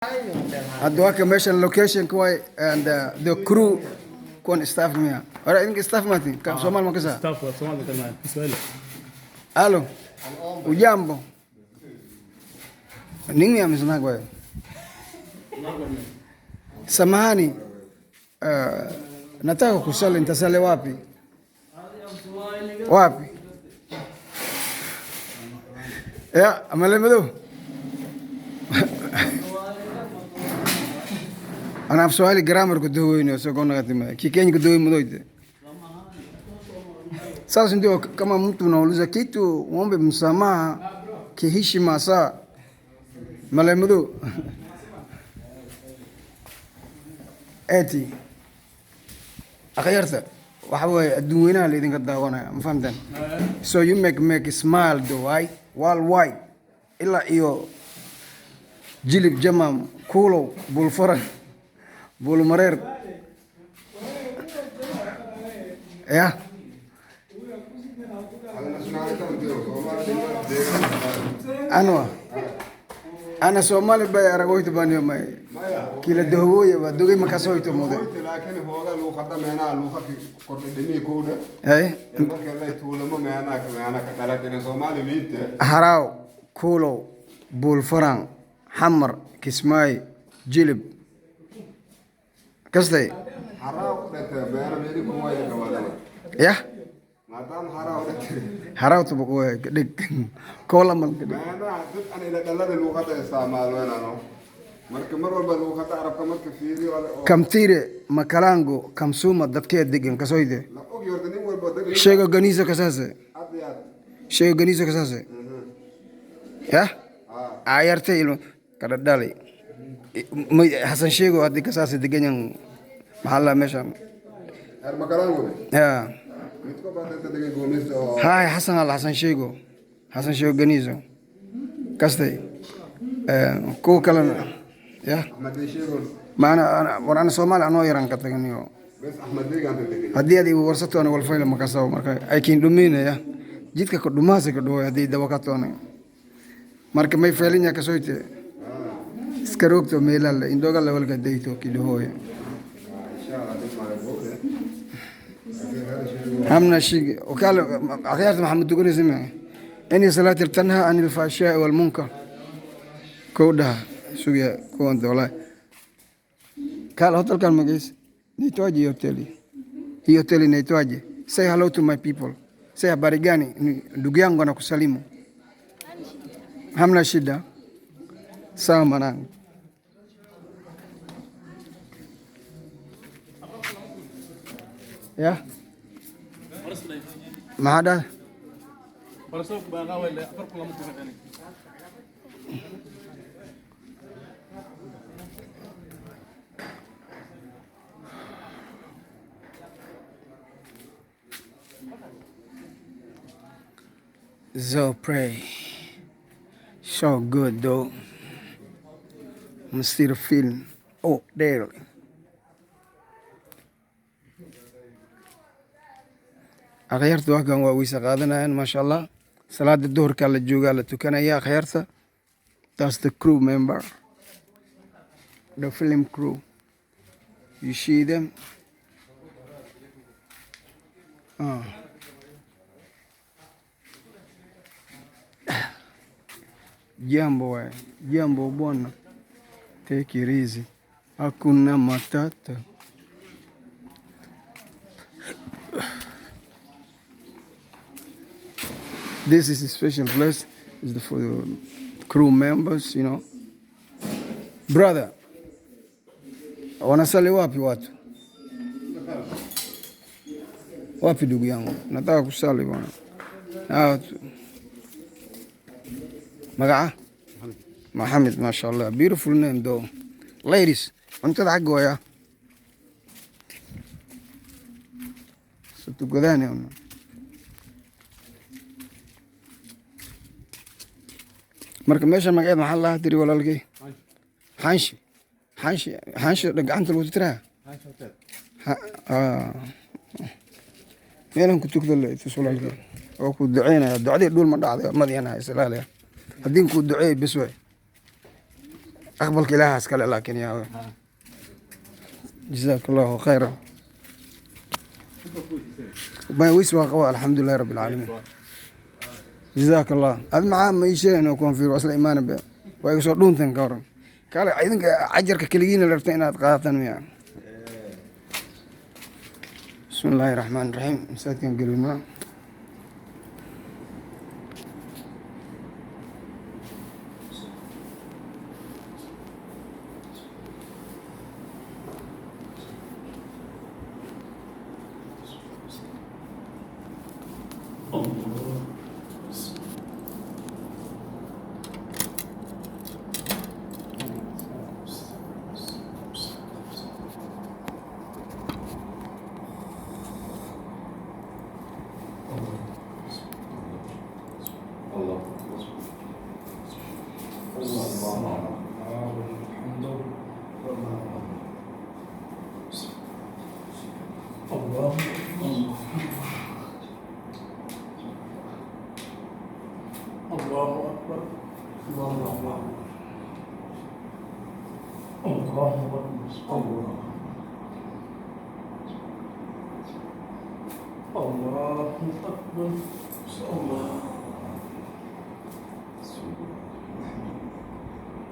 Hadda waa ka meeshan location kuway and the crew kuwan staff miya. Ora idinka staff mati ka Soomaali ma kasa. Staff wa Soomaali kana Kiswahili. Halo. Ujambo. Nini amesema kwa? Samahani. Nataka kusali, nitasali wapi? Wapi? Ya, amalemedo. Ana Swahili grammar kuduweni usogona katima. Kikenya kuduweni mdoite. Sasa ndio kama mtu unauliza kitu muombe msamaha kiheshima saa. Malemedo. Eti. Akhayarta. Waxa way adduunweynaha la idinka daawanaya ma fahamtaan? So you make smile do right? Worldwide. Ila iyo jilib jamam kulo bulfaran bulu mareer ya ana Somali bay aragoyto baan yomay kila dahooye ba dogay makasoyto mode laakiin hooga loo qadameyna loo qafki kordhini kooda marka la tuulamo meena ka dhalay Somali liite haraw kulo bulfaran hamar kismay jilib kasday haraw dhata beera meeri ku way ka wada ya maadaam haraw dhata haraw tu ko dig kola mal dig meena dad aan ila dhalada loo qada isticmaalana no marka mar walba loo qada arabka marka fiiriyo kamtire makalango kamsuma dadkee degan kasoyde la og yorda nin walba dad sheego ganiso kasase adiyad sheego ganiso kasase ya ayarte ilo kada dhalay Hasan sheego hadii kasase degan محل مشان يا هاي حسن الله حسن شيغو غنيزو كاستي كو كلام يا احمد شيغو ما انا سومال انا يران كتغنيو بس احمد ديغان هدي ورثته انا والفيل ما كسو marka ay kin dhumin ya jidka ko dhumaase ko dhow hadii dawakatona marka may feelinya kasoyte iskarogto meelal indoga level ka deeyto kidhoy همنا شيء وقال أخيرا محمد تقول سمع إني صلاة تنهى عن الفحشاء والمنكر كودها سويا كون والله قال هذا الكلام جيس نيتواجي يوتيلي نيتواجي say hello to my people say habari gani ndugu yangu anakusalimu hamna shida sawa mwanangu ya ما هذا برسوك بقى ولا أفرق ولا متفقين So pray so good though I'm still feeling oh there أخيرت واحد ويسا قادنا ما شاء الله صلاة الظهر كان الجوجا لتكنا يا أخيرت that's the crew member the film crew you see them jambo bwana take it easy hakuna matata This is a special place. It's for the crew members, you know. Brother, wanasali wapi watu? Wapi ndugu yangu? Nataka kusali bwana. Magaa? Mohammed, mashallah. Beautiful name though. Ladies, untada xaqo ya. Sutugadani ona. marka meesha magaceed maxaa la tiri walaalkay xanshi gacanta lagu tiraa meelan ku tugda la tusulaalkay oo ku duceynaya ducadii dhul ma dhacday madiyana islaaliya hadii ku duceey bas way aqbalka ilaahaas kale laakiin yaa jazaak allahu khayran ما ويسوى قوى الحمد لله رب العالمين جزاك الله هذا معاه ما يشين وكون في وصل إيمان ويصدون تنكرن قال عيدك عجرك كليين اللي رتينا تقاطن يعني بسم الله الرحمن الرحيم مساكن قلنا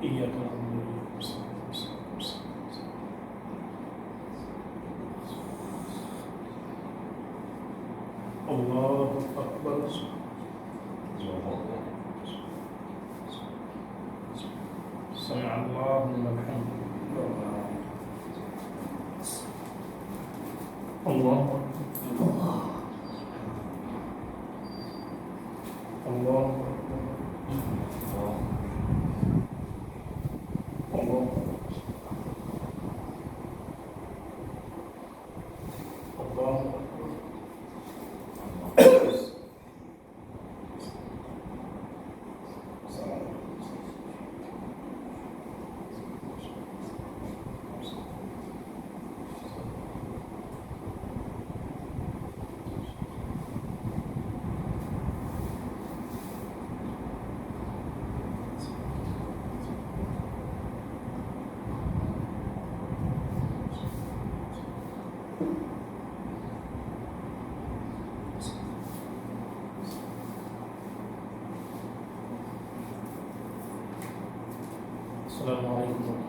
إياك نعبد وإياك نستعين الله أكبر سمع الله لمن حمده الله أكبر الله السلام عليكم.